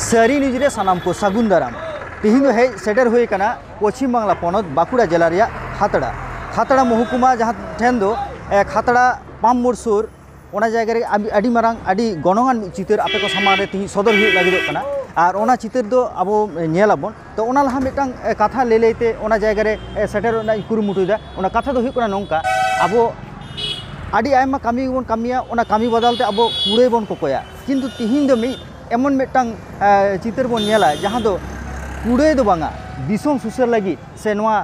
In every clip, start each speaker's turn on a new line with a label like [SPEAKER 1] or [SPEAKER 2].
[SPEAKER 1] सारी निजरे सानाम को सागुन दाराम तिहिन hedge shutter हुए कना पश्चिम बांगला पनत बाकुड़ा जिला रिया खातड़ा खातड़ा महकुमा जहाँ ठेन दो खातड़ा पाम मोड़ सुर ओना जायगा रे आदि मारांग आदि गणगान चितर आपे को सामान रे तिहि सदर हुई लागिदो कना और ओना चितर दो अबो नेलाबोन तो ओना लहा मिटांग कथा लेलेते ओना जायगा रे सेटर ना कुरुमुटुदा ओना कथा दो हुई कना नोंका अबो आदि आयमा कामी बोन कामिया ओना कामी बदलते अबो कुड़े बोन कोकोया किंतु तिहिन दो मी एमन मिटांग चितर बोन नेला जहाँ दो कुड़े दो बांगा दिसोम सुसर लगी से नोआ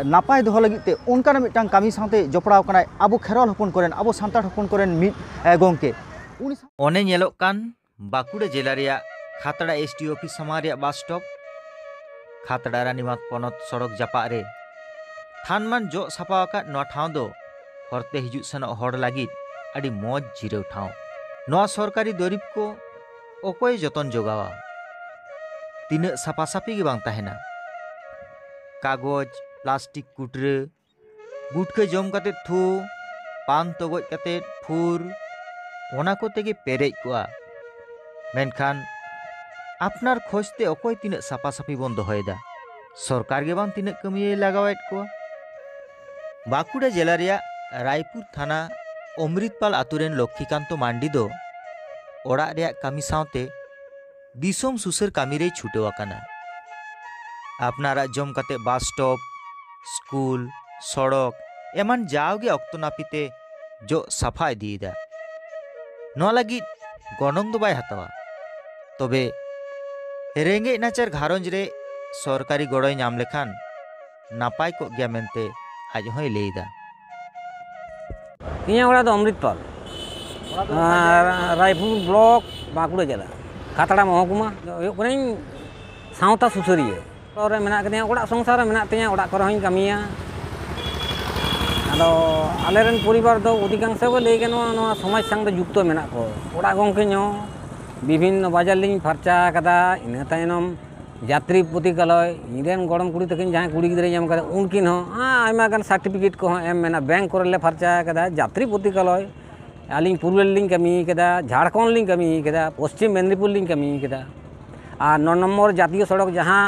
[SPEAKER 1] नापाय दोह लगी ते उनकाना मिटांग कामी साथे जपड़ाव कनाय अबो खेरल हपन करेन अबो सांतार हपन करेन मिट गोंके
[SPEAKER 2] ओने नेलोग कान बाकुड़ा जिला रिया खातड़ा एसटी ऑफिस सामान रिया बस स्टॉप खातड़ा रानीमात पनत सड़क जापाक रे थानमान जो सापा आका नोआ ठाव दो हरते हिजुग सेनोग हर लागिद आदि मौज जिराव ठाव नोआ सरकारी दरिब को अकय जतन जोगावा तीन सापा सापी के बांग तहेना कागज प्लास्टिक कुटरे गुटके जम काते थू पान तगज काते फुर ओना को तेगे पेरेज कोआ मेनखान आपनार खोजते अकय तीन सापा सापी बन दोहयदा सरकार के बांग तीन कमिये लगावेद कोआ बाकुड़ा जिला रिया रायपुर थाना अमृतपाल आतुरेन लक्ष्मीकांत मांडी दो ओड़ा रिया कामी सावते दिसोम सुसर कामी रे छुटेव आकाना आपनारा जम काते बस स्टॉप स्कूल सड़क एमान जाओगे अक्तो नापिते जो साफा इदीदा नोआ लागिद गनंग दो बाय हातावा तबे रेंगे नाचार घारंज रे सरकारी गड़ोय नाम लेखान नापाय को गया मेनते आज होय लेदा
[SPEAKER 3] इया ओड़ा दो अमृतपाल रायपुर ब्लॉक बाकुड़ा जिला खातड़ा महकुमा सावता सुसरिया और मेना कदिया ओड़ा संसार मेना तिया ओड़ा करे हईं कामिया आदो आलेरन परिवार दो अधिकांश को लई गनोआ नोआ समाज संग दो जुक्त मेना को ओड़ा गंके नो विभिन्न बाजार लिंग फरचा कदा इना तायनम यात्री पुतिकालय इरेन गड़म कुड़ी तकिन जहां कुड़ी गिदरे जाम कदा उनकिन हो आयमा गान सर्टिफिकेट को एम मेना बैंक करले फरचा कदा यात्री पुतिकालय आलिंग पूर्वेल लिंग कमी कदा झारखंड लिंग कमी कदा पश्चिम मेदिनीपुर लिंग कमी कदा और 9 नम्बर जातीय सड़क जहाँ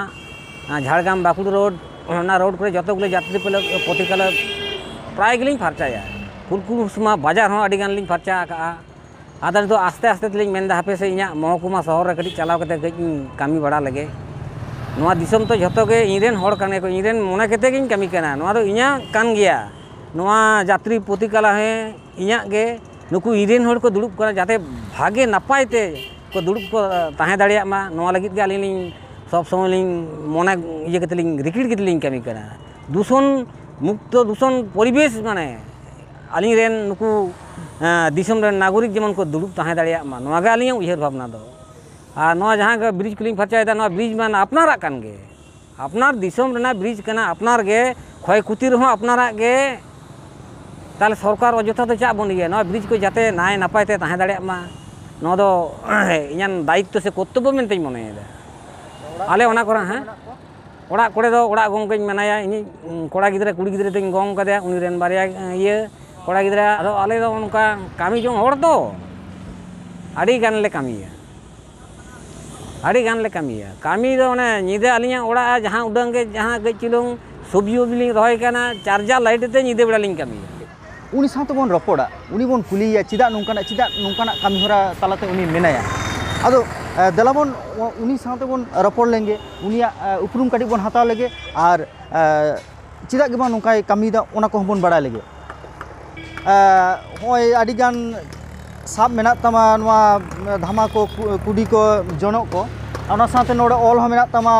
[SPEAKER 3] झाड़ग्राम बाकुड़ रोड ओना रोड पर जतगुलो यात्री पुतिकालय प्राय गिलिंग फरचाया फुलकुसमा बाजार हो अड़ी गान लिंग फरचा आका आदर दो आस्ते आस्ते तलिंग मेनदा हापे से इया महकुमा शहर रे कटी चलाव कते गई कामी बड़ा लगे नोआ दिसम तो जतो गे इरेन हड़ कने को इरेन मोने कते गिन कामी कना नोआ दो इया कान गया नोआ यात्री पुतिकालय है इया गे नुकु इरेन हड़ को दुड़ुब करा जाते भागे नपायते को दुड़ुब को ताहे दाड़िया मा नोआ लगित गे आलिंग सब समय लिंग मोने इया कते लिंग रिकिट कते लिंग कामी कना दूषण मुक्त दूषण परिवेश माने आलिंग रेन नुकु दिसम रेन नागरिक जेमन को दुड़ुब ताहे दाड़िया मा नोआ गे आलिंग उयहर भावना दो और नोआ जहाँ के ब्रिज को लिंग फरचायदा नोआ ब्रिज मान अपनारा कान गे अपनार दिसम रेना ब्रिज कना अपनार गे क्षय क्षति रहो अपनारा गे ताले सरकार अजथा तो चा बन गया ब्रिज को जाते नाय नपायते ताहे दाड़िया मा नोआ दो इयान दायित्व से कर्तव्य मेनते मनेदा आले ओना कोरा हाँ ओड़ा कोड़े दो ओड़ा गंके मेनाया इनी कोड़ा गिद्रा कुड़ी गिद्रा तें गंग कदेया उनी रेन बारिया इये कोड़ा गिद्रा आदो आले दो उनका कामी जों हड़ दो आड़ी गान ले कामिया आड़ी गान ले कामिया कामी दो ओने निदे आलिया ओड़ा जहां उडंग के जहां गज चिलुंग सब्जी उबली रहोय काना चार्जर लाइट ते निदे बेड़ा लिंग कामिया
[SPEAKER 1] उनी साथ बन रपड़ा उनी बन कुलिया चिदा नोंकाना कामी होरा तालाते उनी मेनाया आदो दलाबन उनी साथ बन रपड़ लेंगे उनिया उपरुम काटी बन हताव लेगे और चिदा के बा नोंकाय कामीदा ओना को बन बड़ा लेगे होय आदि गान साब मेना तमा नोआ धामा को कुडी को जनक को ओना साथे नोडे ऑल हो मेना तमा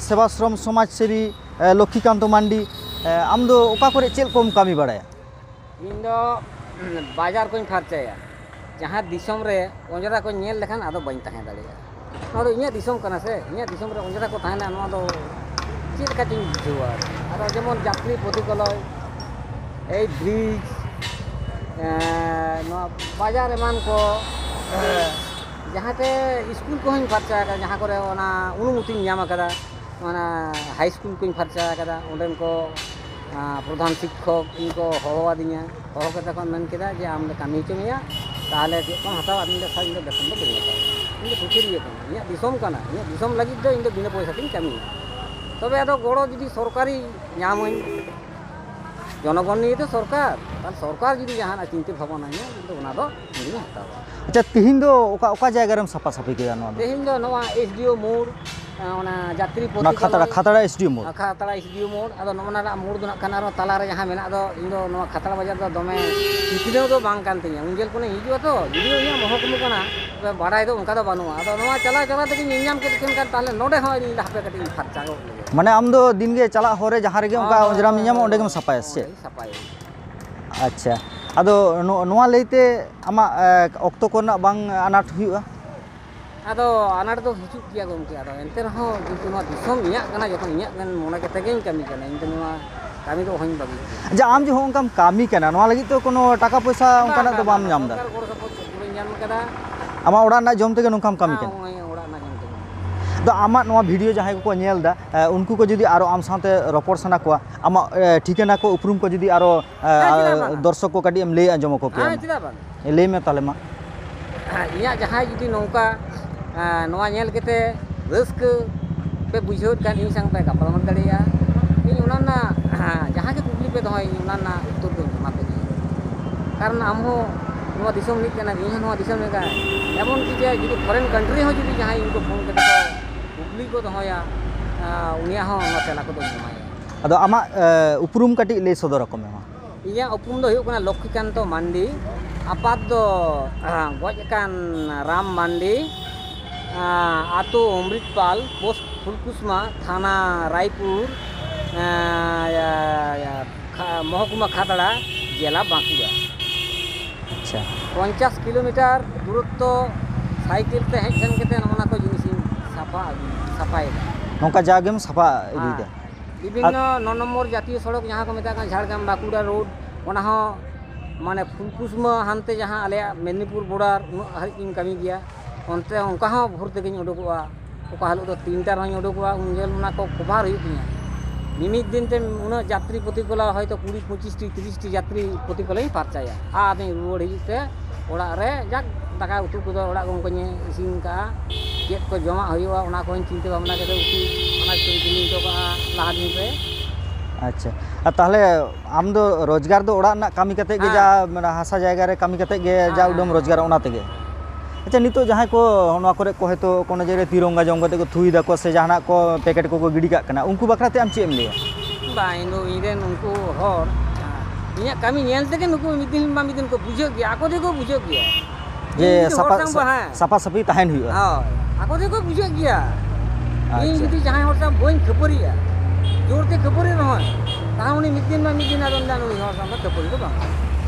[SPEAKER 1] सेवाश्रम समाज सेवी लक्ष्मीकांत मांडी आम दो ओका करे चेल कोम कामी बड़ाया
[SPEAKER 3] इन दो बाजार को फरचाया जहाँ दिसम रे ओंजरा को नेल लेखान आदो बन ताहे दाड़िया नोदो इnya दिसम कना से इnya दिसम रे ओंजरा को ताहेना नोआ दो चेल काटिंग बुझुआ आरो जेमन यात्री पुतिकालय ए ब्रिज नोआ बाजार एमान को जहाँ ते स्कूल को हन फरचा का जहाँ करे ओना अनुमति ᱧᱟᱢ आकदा ओना हाई स्कूल को फरचा आकदा ओंडेन को प्रधान शिक्षक इनको हवादिया हवा कथा को मन केदा जे आम कामी चुमिया ताहले जे को हताव आदमी ले साइड ले देखन दो ᱤᱧ ᱫᱚ ᱥᱩᱥᱟᱹᱨᱤᱭᱟᱹ ᱠᱟᱱᱟ, ᱤᱧᱟᱹᱜ ᱫᱤᱥᱚᱢ ᱠᱟᱱᱟ, ᱤᱧᱟᱹᱜ ᱫᱤᱥᱚᱢ ᱞᱟᱹᱜᱤᱫ ᱫᱚ ᱤᱧ ᱫᱚ ᱵᱤᱱᱟᱹ ᱯᱚᱭᱥᱟ ᱛᱤᱧ ᱠᱟᱹᱢᱤᱭᱟ। ᱛᱚᱵᱮ ᱟᱫᱚ ᱜᱚᱲᱚ ᱡᱩᱫᱤ ᱥᱚᱨᱠᱟরি ᱧᱟᱢᱟᱹᱧ, জনগণ নিয়ে তো সরকার, তাহলে সরকার যদি জাহানাᱜ চিন্তা ভাবনা ᱧᱟ ᱤᱧ ᱚᱱᱟ ᱫᱚ ᱤᱧ ᱦᱟᱛᱟᱣᱟ।
[SPEAKER 1] ᱟᱪᱪᱷᱟ ᱛᱤᱦᱤᱧ ᱫᱚ ᱚᱠᱟ ᱡᱟᱭᱜᱟ ᱨᱮᱢ ᱥᱟᱯᱷᱟ ᱥᱟᱹᱯᱷᱤ ᱠᱮᱫᱟ ᱱᱚᱣᱟ ᱫᱚ?
[SPEAKER 3] ᱛᱮᱦᱮᱧ ᱫᱚ ᱱᱚᱣᱟ ᱮᱥᱰᱤᱳ ᱢᱳᱲ, ᱚᱱᱟ ᱡᱟᱛᱨᱤ
[SPEAKER 1] ᱚᱱᱟ ᱠᱷᱟᱛᱲᱟ ᱮᱥᱰᱤᱳ ᱢᱳᱲ,
[SPEAKER 3] ᱠᱷᱟᱛᱲᱟ ᱮᱥᱰᱤᱳ ᱢᱳᱲ। ᱟᱫᱚ ᱱᱚᱜᱼᱚᱱᱟ ᱢᱳᱲ ᱫᱚ ᱱᱟᱜ ᱠᱷᱟᱱ ᱟᱨᱚ ᱛᱟᱞᱟᱨᱮ ᱡᱟᱦᱟᱸ ᱢᱮᱱᱟᱜ ᱫᱚ ᱤᱧ ᱫᱚ ᱱᱚᱣᱟ ᱠᱷᱟᱛᱲᱟ ᱵᱟᱡᱟᱨ ᱫᱚ ᱫᱚᱢᱮ ᱩᱛᱱᱟᱹᱣ ᱫᱚ ᱵᱟᱝ ᱠᱟᱱ ᱛᱤᱧᱟ, ᱩᱱᱡᱮᱞ ᱠᱷᱚᱱᱤᱧ ᱦᱤᱡᱩᱜᱼᱟ ᱛᱚ, ᱡᱩᱫᱤও ᱤᱧᱟᱹᱜ ᱢᱚᱦᱚᱠᱩᱢᱟ ᱠᱟᱱᱟ, ᱛᱚᱵᱮ ᱵᱟᱰᱟᱭ ᱫᱚ ᱚᱱᱠᱟ ᱫᱚ ᱵᱟᱹᱱᱩᱜᱼᱟ। ᱟᱫᱚ ᱱᱚᱣᱟ ᱪᱟᱞᱟᱣ ᱪᱟᱞᱟᱣ ᱛᱮᱜᱮᱧ ᱧᱮᱞᱧᱟᱢ ᱠᱮᱫ ᱠᱷᱟᱱ ᱛᱟᱦᱞᱮ ᱱᱚᱰᱮ ᱦᱚᱸ ᱤᱧ ᱦᱟᱯᱮ ᱠᱟᱹᱴᱤᱡ ᱤᱧ ᱯᱷᱟᱨᱪᱟ ᱜᱚᱫ ᱞᱮᱜᱮ।
[SPEAKER 1] ᱢᱟᱱᱮ ᱟᱢ ᱫᱚ ᱫᱤᱱᱜᱮ ᱪᱟᱞᱟᱜ ᱦᱚᱨ ᱨᱮ ᱡᱟᱦᱟᱸ ᱨᱮᱜᱮ ᱚᱱᱠᱟ ᱚᱸᱡᱽᱨᱟᱢ ᱧᱟᱢᱟ ᱚᱸᱰᱮ ᱜᱮᱢ ᱥᱟᱯᱷᱟᱭᱟ ᱥᱮ?
[SPEAKER 3] ᱥᱟᱯᱷᱟᱭᱟ।
[SPEAKER 1] ᱟᱪᱪᱷᱟ, ᱟᱫᱚ ᱱᱚᱣᱟ ᱞᱟᱹᱭᱛᱮ ᱟᱢᱟᱜ ᱚᱠᱛᱚ ᱠᱚᱨᱮᱱᱟᱜ ᱵᱟᱝ ᱟᱱᱟᱴ ᱦᱩᱭᱩᱜᱼᱟ?
[SPEAKER 3] ᱟᱫᱚ ᱟᱱᱟᱴ ᱫᱚ ᱦᱤᱡᱩᱜ ᱜᱮᱭᱟ ᱜᱚᱢᱠᱮ, ᱟᱫᱚ ᱮᱱᱛᱮ ᱨᱮᱦᱚᱸ ᱡᱮᱦᱮᱛᱩ ᱱᱚᱣᱟ ᱫᱤᱥᱚᱢ ᱤᱧᱟᱹᱜ ᱠᱟᱱᱟ, ᱡᱚᱠᱷᱚᱱ ᱤᱧᱟᱹᱜ ᱢᱚᱱᱮ ᱠᱟᱛᱮ ᱜᱤᱧ ᱠᱟᱹᱢᱤ ᱠᱟᱱᱟ, ᱤᱧ ᱫᱚ ᱱᱚᱣᱟ ᱠᱟᱹᱢᱤ ᱫᱚ ᱚᱦᱚᱧ ᱵᱟᱹᱜᱤ ᱠᱮᱭᱟ।
[SPEAKER 1] ᱡᱮ ᱟᱢ ᱡᱮ ᱚᱱᱠᱟᱢ ᱠᱟᱹᱢᱤ ᱠᱟᱱᱟ, ᱱᱚᱣᱟ ᱞᱟᱹᱜᱤᱫ ᱛᱚ ᱠᱳᱱᱳ ᱴᱟᱠᱟ ᱯᱚᱭᱥᱟ ᱚᱱᱠᱟᱱᱟᱜ ᱫᱚ ᱵᱟᱢ ᱧᱟᱢ ᱮᱫᱟ?
[SPEAKER 3] ᱥᱚᱨᱠᱟর ᱜᱚᱲᱚ ᱥᱚᱯᱚᱦᱚᱫ ᱵᱟᱹᱧ ᱧᱟᱢ ᱠᱟᱫᱟ।
[SPEAKER 1] ᱟᱢᱟᱜ ᱚᱲᱟᱜ ᱨᱮᱱᱟᱜ ᱡᱚᱢ ᱛᱮᱜᱮ ᱱᱚᱝᱠᱟᱢ ᱠᱟᱹᱢᱤ ᱠᱟᱱᱟ?
[SPEAKER 3] ᱚᱲᱟᱜ ᱨᱮᱱᱟᱜ ᱡᱚᱢ ᱛᱮᱜᱮ।
[SPEAKER 1] ᱟᱫᱚ ᱟᱢᱟᱜ ᱱᱚᱣᱟ ᱵᱷᱤᱰᱤᱭᱳ ᱡᱟᱦᱟᱸᱭ ᱠᱚᱠᱚ ᱧᱮᱞ ᱮᱫᱟ, ᱩᱱᱠᱩ ko ᱡᱩᱫᱤ ᱟᱨᱚ ᱟᱢ ᱥᱟᱶᱛᱮ ᱨᱚᱯᱚᱲ ᱥᱟᱱᱟ ᱠᱚᱣᱟ, ᱟᱢᱟᱜ ᱴᱷᱤᱠᱟᱹᱱᱟ ᱠᱚ ᱩᱯᱨᱩᱢ ᱠᱚ ᱡᱩᱫᱤ ᱟᱨᱚ ᱫᱚᱨশᱚᱠ ᱠᱚ ᱠᱟᱹᱴᱤᱡ ᱮᱢ ᱞᱟᱹᱭ ᱟᱸᱡᱚᱢ ᱟᱠᱚ ᱠᱮᱭᱟ?
[SPEAKER 3] ᱪᱮᱫᱟᱜ ᱵᱟᱝ,
[SPEAKER 1] ᱞᱟᱹᱭ ᱢᱮ ᱛᱟᱦᱞᱮ ᱢᱟ।
[SPEAKER 3] ᱤᱧᱟᱹᱜ ᱡᱟᱦᱟᱸᱭ ᱡᱩᱫᱤ ᱱᱚᱝᱠᱟ ᱱᱚᱣᱟ ᱧᱮᱞ ᱠᱟᱛᱮ ᱨᱟᱹᱥᱠᱟᱹ ᱯᱮ ᱵᱩᱡᱷᱟᱹᱣᱮᱫ ᱠᱷᱟᱱ ᱤᱧ ᱥᱟᱶ ᱯᱮ ᱜᱟᱯᱟᱞᱢᱟᱨᱟᱣ ᱫᱟᱲᱮᱭᱟᱜᱼᱟ। ᱤᱧ ᱚᱱᱟ ᱨᱮᱱᱟᱜ ᱡᱟᱦᱟᱸ ᱜᱮ ᱠᱩᱠᱞᱤ ᱯᱮ ᱫᱚᱦᱚᱭ, ᱤᱧ ᱚᱱᱟ ᱨᱮᱱᱟᱜ ᱩᱛᱛᱚᱨ ᱫᱚᱧ ᱮᱢᱟ ᱯᱮᱜᱮ। কারণ আমিও নয়া দিশম রিক কানা, ইᱧ নয়া দিশম রিক কানা, এমন কি যে যদি ফরেন কান্ট্রি হো যদি জাহাই ইनको ফোন ᱠᱟᱛᱮ ᱠᱚ ᱠᱩᱠᱞᱤ ᱠᱚ ᱫᱚᱦᱚᱭᱟ, ᱩᱱᱤᱭᱟᱜ ᱦᱚᱸ ᱚᱱᱟ ᱛᱮᱞᱟ ᱠᱚᱫᱚᱧ ᱮᱢᱟᱭᱟ।
[SPEAKER 1] ᱟᱫᱚ ᱟᱢᱟᱜ ᱩᱯᱨᱩᱢ ᱠᱟᱹᱴᱤᱡ ᱞᱟᱹᱭ ᱥᱚᱫᱚᱨ ᱟᱠᱚ ᱢᱮ ᱢᱟ।
[SPEAKER 3] ᱤᱧᱟᱹᱜ ᱩᱯᱨᱩᱢ ᱫᱚ ᱦᱩᱭᱩᱜ ᱠᱟᱱᱟ ᱞᱚᱠᱠᱷᱤᱠᱟᱱᱛᱚ ᱢᱟᱱᱰᱤ, ᱟᱯᱟᱛ ᱫᱚ ᱜᱚᱡ ᱟᱠᱟᱱ ᱨᱟᱢ ᱢᱟᱱᱰᱤ, আতো অমৃতপাল, পোস্ট ফুলকুসমা, থানা রায়পুর, মহকুমা খাতড়া, জেলা বাঁকুড়া।
[SPEAKER 1] আচ্ছা,
[SPEAKER 3] 50 কিলোমিটার দূরত্ব সাইকেল তে হেঁট সেন কেতে অনা কো জিনিসিং সাফাইদা।
[SPEAKER 1] নৌকা জাগেম সাফা ইদিদা।
[SPEAKER 3] বিভিন্ন 9 নম্বর জাতীয় সড়ক যাহা কো মেতা কান ঝাড়গ্রাম বাঁকুড়া রোড, ওনা হো মানে ফুলকুসমা হানতে যাহা আলেয়া মেদিনীপুর বর্ডার হারিকিং কামি গিয়া, অন্তে অঙ্কা হো ভোর তেগেኝ উডুকোয়া, ওকা হালু তো 3টার হই উডুকোয়া, উনজেল ওনা কো কভার হুᱭᱩᱜ ᱛᱤᱧᱟ। নিমিত দিনতে উনার যাত্রী প্রতিকূলা হয়তো 20-25টি 30টি যাত্রী প্রতিকূলাই ফার্চায়া। আদিন রুয়াড় হিজুতে ওড়াগ রে যাক দাকা উতু কো ওড়াগ গᱚᱝᱠᱮᱧ ইসিন কা, চেদ কো জমা হুᱭᱩᱜᱼᱟ ᱚᱱᱟ ᱠᱚᱧ চিন্তা ভাবনা ᱠᱟᱛᱮ উতু ᱚᱱᱟ ᱠᱚᱧ কিনে তো লাহা দিন ᱨᱮ।
[SPEAKER 1] আচ্ছা, আর তাহলে আম ᱫᱚ রোজগার ᱫᱚ ᱚᱲᱟᱜ ᱨᱮᱱᱟᱜ ᱠᱟᱹᱢᱤ ᱠᱟᱛᱮ ᱜᱮ ᱡᱟ ᱢᱟᱱᱮ ᱦᱟᱥᱟ ᱡᱟᱭᱜᱟ ᱨᱮ ᱠᱟᱹᱢᱤ ᱠᱟᱛᱮ ᱜᱮ ᱡᱟ ᱩᱰᱟᱹᱢ রোজগার ᱚᱱᱟ ᱛᱮᱜᱮ? আচ্ছা, নিতোᱜ ᱡᱟᱦᱟᱸᱭ ᱠᱚ ᱱᱚᱣᱟ ᱠᱚᱨᱮ ᱠᱚ ᱦᱚᱭᱛᱳ কোনো জায়গায় তিরঙ্গা জম ᱠᱟᱛᱮ ᱠᱚ ᱛᱷᱩᱭ ᱫᱟᱠᱚ ᱥᱮ ᱡᱟᱦᱟᱱᱟᱜ ᱠᱚ ᱯᱮᱠᱮᱴ ᱠᱚᱠᱚ ᱜᱤᱰᱤ ᱠᱟᱜ ᱠᱟᱱᱟ, ᱩᱱᱠᱩ ᱵᱟᱠᱷᱨᱟᱛᱮ ᱟᱢ ᱪᱮᱫ ᱮᱢ ᱞᱟᱹᱭᱟ?
[SPEAKER 3] ᱵᱟᱝ, ᱤᱧ ᱨᱮᱱ ᱩᱱᱠᱩ ᱦᱚᱲ ᱤᱧᱟᱹᱜ ᱠᱟᱹᱢᱤ ᱧᱮᱞ ᱛᱮᱜᱮ ᱱᱩᱠᱩ ᱢᱤᱫ ᱫᱤᱱ ᱵᱟ ᱢᱤᱫ ᱫᱤᱱ ᱠᱚ ᱵᱩᱡᱷᱟᱹᱣ ᱜᱮᱭᱟ, ᱟᱠᱚ ᱛᱮᱠᱚ ᱵᱩᱡᱷᱟᱹᱣ ᱜᱮᱭᱟ
[SPEAKER 1] ᱡᱮ ᱥᱟᱯᱷᱟ ᱥᱟᱯᱷᱤ ᱛᱟᱦᱮᱱ ᱦᱩᱭᱩᱜᱼᱟ।
[SPEAKER 3] ᱦᱳᱭ, ᱟᱠᱚ ᱛᱮᱠᱚ ᱵᱩᱡᱷᱟᱹᱣ ᱜᱮᱭᱟ। ᱤᱧ
[SPEAKER 1] আচ্ছা,
[SPEAKER 3] ᱡᱩᱫᱤ ᱡᱟᱦᱟᱸᱭ ᱦᱚᱲ ᱥᱟᱶ ᱵᱟᱹᱧ ᱠᱷᱟᱹᱯᱟᱹᱨᱤᱜᱼᱟ, ᱡᱳᱨᱛᱮ ᱠᱷᱟᱹᱯᱟᱹᱨᱤ ᱨᱮᱦᱚᱸ, ᱛᱟᱦᱚᱸ ᱩᱱᱤ ᱢᱤᱫ ᱫᱤᱱ ᱵᱟ ᱢᱤᱫ ᱫᱤᱱ ᱟᱫᱚ ᱩᱱᱤ ᱦᱚᱲ ᱥᱟᱶ ᱠᱷᱟᱹᱯᱟᱹᱨᱤ ᱫᱚ ᱵᱟᱝ।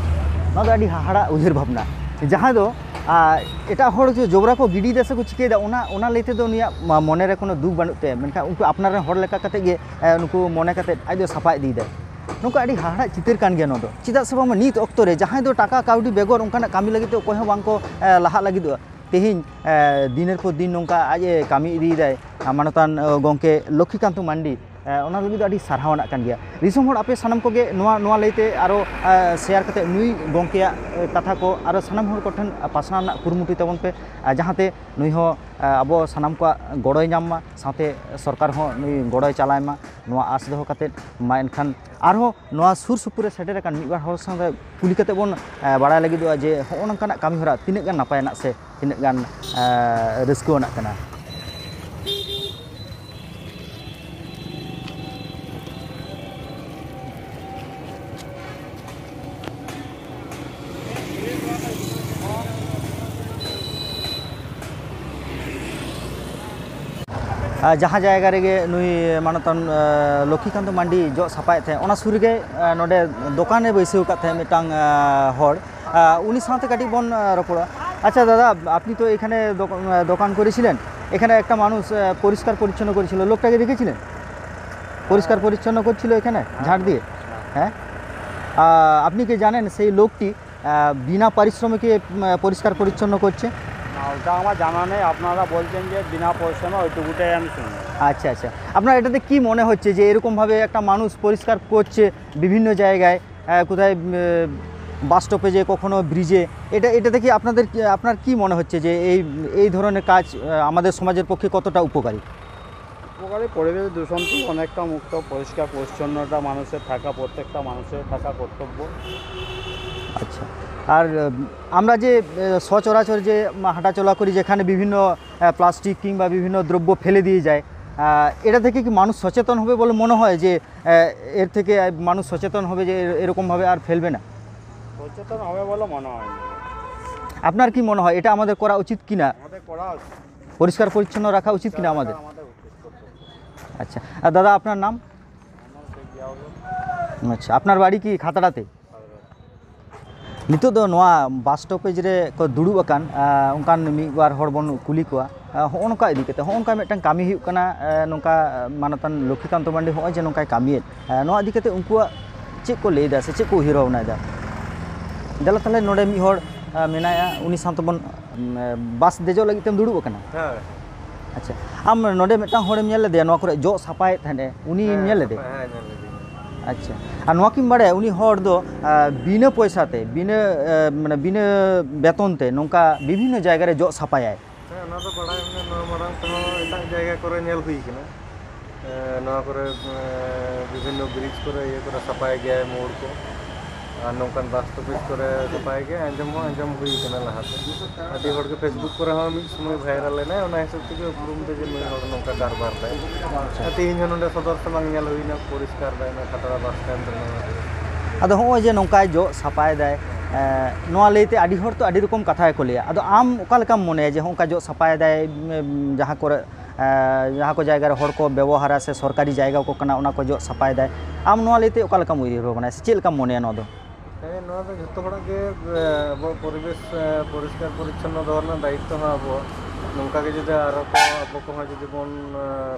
[SPEAKER 1] ᱱᱚᱣᱟ ᱫᱚ ᱟᱹᱰᱤ ᱦᱟᱦᱟᱲᱟᱜ ᱩᱭᱦᱟᱹᱨ ᱵᱷᱟᱵᱽᱱᱟ, ᱡᱟᱦᱟᱸ ᱫᱚ ᱮᱴᱟᱜ ᱦᱚᱲ ᱡᱮ ᱡᱚᱵᱽᱨᱟ ᱠᱚ ᱜᱤᱰᱤᱭᱮᱫᱟ ᱥᱮ ᱠᱚ ᱪᱤᱠᱟᱹᱭᱮᱫᱟ, ᱚᱱᱟ ᱞᱟᱹᱭ ᱛᱮᱫᱚ ᱩᱱᱤᱭᱟᱜ ᱢᱚᱱᱮ ᱨᱮ ᱠᱳᱱᱳ ᱫᱩᱠ ᱵᱟᱹᱱᱩᱜ ᱛᱟᱭᱟ, ᱢᱮᱱᱠᱷᱟᱱ ᱩᱱᱠᱩ ᱟᱯᱱᱟᱨ ᱨᱮᱱ ᱦᱚᱲ ᱞᱮᱠᱟ ᱠᱟᱛᱮ ᱜᱮ ᱱᱩᱠᱩ ᱢᱚᱱᱮ ᱠᱟᱛᱮ ᱟᱡ ᱫᱚ ᱥᱟᱯᱷᱟ ᱤᱫᱤᱭᱮᱫᱟᱭ। ᱱᱚᱝᱠᱟ ᱟᱹᱰᱤ ᱦᱟᱦᱟᱲᱟᱜ ᱪᱤᱛᱟᱹᱨ ᱠᱟᱱ ᱜᱮᱭᱟ ᱱᱚᱣᱟ ᱫᱚ। ᱪᱮᱫᱟᱜ ᱥᱮ ᱵᱟᱝ ᱱᱤᱛ ᱚᱠᱛᱚ ᱨᱮ ᱡᱟᱦᱟᱸᱭ ᱫᱚ ᱴᱟᱠᱟ ᱠᱟᱹᱣᱰᱤ ᱵᱮᱜᱚᱨ ᱚᱱᱠᱟᱱᱟᱜ ᱠᱟᱹᱢᱤ ᱞᱟᱹᱜᱤᱫ ᱛᱮ ᱚᱠᱚᱭ ᱦᱚᱸ ᱵᱟᱝ ᱠᱚ ᱞᱟᱦᱟᱜ ᱞᱟᱹᱜᱤᱫᱚᱜᱼᱟ। ᱛᱮᱦᱮᱧ ᱫᱤনের ᱯᱚᱨ ᱫᱤᱱ ᱱᱚᱝᱠᱟ ᱟᱡ ᱮ ᱠᱟᱹᱢᱤ ᱤᱫᱤᱭᱮᱫᱟᱭ, ᱢᱟᱱᱚᱛᱟᱱ ᱜᱚᱝᱠᱮ ᱞᱚᱠᱠᱷᱤᱠᱟᱱᱛᱚ ᱢᱟᱱᱰᱤ, ᱚᱱᱟ ᱞᱟᱹᱜᱤᱫ ᱫᱚ ᱟᱹᱰᱤ ᱥᱟᱨᱦᱟᱣᱟᱱᱟᱜ ᱠᱟᱱ ᱜᱮᱭᱟ। ᱫᱤᱥᱚᱢ ᱦᱚᱲ ᱟᱯᱮ ᱥᱟᱱᱟᱢ ᱠᱚᱜᱮ ᱱᱚᱣᱟ ᱞᱟᱹᱭᱛᱮ ᱟᱨᱚ শেয়ার ᱠᱟᱛᱮ ᱱᱩᱭ ᱜᱚᱝᱠᱮᱭᱟᱜ ᱠᱟᱛᱷᱟ ᱠᱚ ᱟᱨᱚ ᱥᱟᱱᱟᱢ ᱦᱚᱲ ᱠᱚᱴᱷᱮᱱ ᱯᱟᱥᱱᱟᱣ ᱨᱮᱱᱟᱜ ᱠᱩᱨᱩᱢᱩᱴᱩᱭ ᱛᱟᱵᱚᱱ ᱯᱮ, ᱡᱟᱦᱟᱸᱛᱮ ᱱᱩᱭ ᱦᱚᱸ ᱟᱵᱚ ᱥᱟᱱᱟᱢ ᱠᱚᱣᱟᱜ ᱜᱚᱲᱚᱭ ᱧᱟᱢ ᱢᱟ, ᱥᱟᱶᱛᱮ ᱥᱚᱨᱠᱟর ᱦᱚᱸ ᱱᱩᱭ ᱜᱚᱲᱚᱭ ᱪᱟᱞᱟᱭ ᱢᱟ, ᱱᱚᱣᱟ ᱟᱸᱥ ᱫᱚᱦᱚ ᱠᱟᱛᱮ ᱢᱟ ᱮᱱᱠᱷᱟᱱ ᱟᱨᱦᱚᱸ ᱱᱚᱣᱟ ᱥᱩᱨ ᱥᱩᱯᱩᱨ ᱨᱮ ᱥᱮᱴᱮᱨ ᱟᱠᱟᱱ ᱢᱤᱫ ᱵᱟᱨ ᱦᱚᱲ ᱥᱟᱶᱛᱮ ᱠᱩᱞᱤ ᱠᱟᱛᱮ ᱵᱚᱱ ᱵᱟᱲᱟᱭ ᱞᱟᱹᱜᱤᱫᱚᱜᱼᱟ ᱡᱮ ᱦᱚᱸᱜᱼᱚ ᱱᱚᱝᱠᱟᱱᱟᱜ ᱠᱟᱹᱢᱤ ᱦᱚᱨᱟ ᱛᱤᱱᱟᱹᱜ ᱜᱟᱱ ᱱᱟᱯᱟᱭᱟᱱᱟᱜ ᱥᱮ ᱛᱤᱱᱟᱹᱜ ᱜᱟᱱ ᱨᱟᱹᱥᱠᱟᱹᱣᱟᱱᱟᱜ ᱠᱟᱱᱟ। ᱡᱟᱦᱟᱸ ᱡᱟᱭᱜᱟ ᱨᱮᱜᱮ ᱱᱩᱭ ᱢᱟᱱᱚᱛᱟᱱ ᱞᱚᱠᱠᱷᱤᱠᱟᱱᱛᱚ ᱢᱟᱱᱰᱤ ᱡᱚᱜ ᱥᱟᱯᱷᱟᱭᱮᱫ ᱛᱟᱦᱮᱸ, ᱚᱱᱟ ᱥᱩᱨ ᱨᱮᱜᱮ ᱱᱚᱰᱮ ᱫᱚᱠᱟᱱᱮ ᱵᱟᱹᱭᱥᱟᱹᱣ ᱟᱠᱟᱫ ᱛᱟᱦᱮᱸ ᱢᱤᱫᱴᱟᱝ হড়, উনি সাথে কাটি বন রপড়া। আচ্ছা দাদা, আপনি তো এখানে দোকান করেছিলেন, এখানে একটা মানুষ পরিষ্কার পরিচ্ছন্ন করেছিল, লোকটাকে দেখেছিলেন? পরিষ্কার পরিচ্ছন্ন করছিল এখানে ঝাড় দিয়ে, হ্যাঁ? আপনি কি জানেন সেই লোকটি বিনা পারিশ্রমিকে পরিষ্কার পরিচ্ছন্ন করছে?
[SPEAKER 4] ওটা আমার জানা নেই, আপনারা বলছেন যে বিনা পরিশ্রমে ওইটুকুটাই আমি শুনি।
[SPEAKER 1] আচ্ছা আচ্ছা, আপনার এটাতে কি মনে হচ্ছে যে এরকমভাবে একটা মানুষ পরিষ্কার করছে বিভিন্ন জায়গায়, কোথায় বাস স্টপেজে কখনো ব্রিজে, এটাতে কি আপনার কি মনে হচ্ছে যে এই ধরনের কাজ আমাদের সমাজের পক্ষে কতটা উপকারী?
[SPEAKER 4] উপকারী, পরিবেশ দূষণ থেকে অনেকটা মুক্ত, পরিষ্কার পরিচ্ছন্নতা মানুষের থাকা, প্রত্যেকটা মানুষের থাকা কর্তব্য।
[SPEAKER 1] আচ্ছা, আর আমরা যে সচরাচর যে হাঁটাচলা করি, যেখানে বিভিন্ন প্লাস্টিক কিংবা বিভিন্ন দ্রব্য ফেলে দিয়ে যায়, এটা থেকে কি মানুষ সচেতন হবে বলে মনে হয় যে এর থেকে মানুষ সচেতন হবে যে এরকমভাবে আর ফেলবে না?
[SPEAKER 4] সচেতন হবে বলে মনে হয় না।
[SPEAKER 1] আপনার কি মনে হয় এটা আমাদের করা উচিত কিনা?
[SPEAKER 4] আমাদের করা উচিত,
[SPEAKER 1] পরিষ্কার পরিচ্ছন্ন রাখা উচিত কিনা আমাদের?
[SPEAKER 4] আমাদের উচিত কর্তব্য।
[SPEAKER 1] আচ্ছা, আর দাদা আপনার নাম?
[SPEAKER 4] আমার সেই গিয়া হবে
[SPEAKER 1] আচ্ছা, আপনার বাড়ি কি খাতড়াতে? नितो दो नोआ बस स्टॉपेज रे को दुड़ुब अकान उनकान मिबार हर बन कुली कोआ हों नोका इदी कते हों नोका मिदटां कामी हुयुग काना नोका मानतान लक्ष्मीकांत मांडी होय जे नोकाय कामियेद नोआ इदी कते उनकुआ चेक को लैदा से चेक को उहिरभावनायदा दला ताहले नोडे मि हर मेनाया उनी साथ बन बस देजो लगी तेम दुड़ुब अकाना। अच्छा, आम नोडे मिदटां हरेम नेल लेदे नोआ करे जो सापाय थाने उनी नेल लेदे? अच्छा, और नोआ किम बाड़े उनी हर दो बिना पैसाते बिना माने बिना बेतनते नोंका विभिन्न जायगा रे जो सापायाय?
[SPEAKER 5] ना तो बड़ा मारांग तो एटा जायगा करे नेल हुई कना नोआ करे विभिन्न ब्रिज करे ये करे सापाय गया मोड़ को और नोंकान बस स्टॉपेज करे सापाय गया अंजम हुई कना लहाते आदि हर के फेसबुक करे हम मिद समय वायरल लेना ओना हिसाब ते उपरुम ते जे हर नोंका कारबार दाय तीन नोंडे सदर सलांग नेल हुईना परिष्कार दाय ना खातड़ा बस स्टैंड रे
[SPEAKER 1] आदो होय जे नोंकाय जो सापाय दाय नोआ लेते आदि हर तो आदि रकम कथा को लिया आदो आम ओका लेकाम मने जे होंका जो सापाय दाय जहाँ को जायगा रे हर को व्यवहार से सरकारी जायगा को कना ओना को जो सापाय दाय आम नोआ लेते ओका लेकाम उइहर भावना से चेल लेकाम मने नोआ दो?
[SPEAKER 5] नोआ दो जतो हड़ा के अब परिवेश परिष्कार परिच्छन्न दोहरना दायित्व हाँ अब नौका के जुदे आरो को अब को हाँ जुदे बन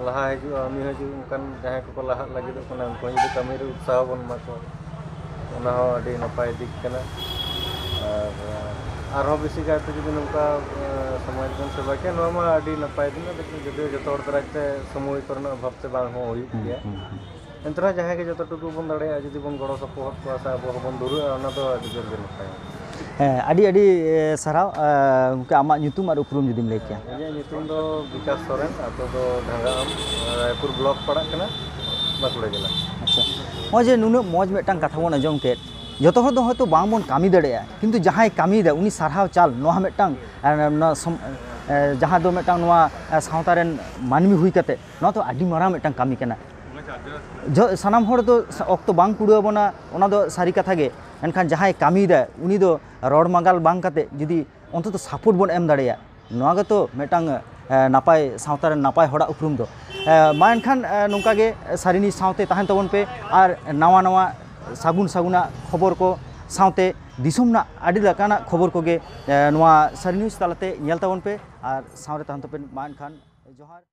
[SPEAKER 5] लहा हजू आमी हजू उनकान जहाँ को लहा लगी तो कना उनको जुदे कमी रे उत्साह बन मा को ओना हो अडी नपाय दिक कना और बेसी गायते जुदे नौका समाज बन सेवा के नोआ मा अडी नपाय दिन लेकिन जुदे जतो हड़ दराते समूह करना अभाव से बांग हो हुई गया एंतरा जहाँ के जतो टुकु बन दड़े जुदे बन गड़ो सपोर्ट को आसा अब बन दुरु ओना तो अडी जोर गे नपाय
[SPEAKER 1] आदि आदि साराव उनके आमा ᱧᱩᱛᱩᱢ और उपरुम जुदीम लay किया?
[SPEAKER 5] इᱧᱟᱹᱜ ᱧᱩᱛᱩᱢ ᱫᱚ विकास सोरेन आतो दो ढांगाम रायपुर ब्लॉक पड़ा कना बाकुड़ा जिला।
[SPEAKER 1] अच्छा, हो जे नुना मौज मिदटां कथा बन आंजम के जतो हर दो हयतो बांग बन कामी दड़ेया किंतु जहां कामी दा उनी सारहाव चाल नोहा मिदटां जहां दो मिदटां नोआ सावता रेन मानमी हुई कते नोआ तो आदि मारां मिदटां कामी कना जो सानाम हर दो अक्तो बांग कुड़ाव बना ओना दो सारी कथा गे एनखान जहां कामी दा उनी दो रड़ मांगाल बांग कते जुदी अंतत सापोर्ट बन एम दाड़ेया नोआ गे तो मिदटां नापाय सावता रेन नापाय हड़ा उपरुम दो मा एनखान नोंका गे सारिनी सावते ताहेन ताबन पे और नवा नवा सागुन सागुना खबर को सावते दिसोमना आदि लकाना खबर को गे नोआ सारी न्यूज़ तालाते नेल ताबन पे और सावरे ताहेन ताबन मा एनखान जोहार।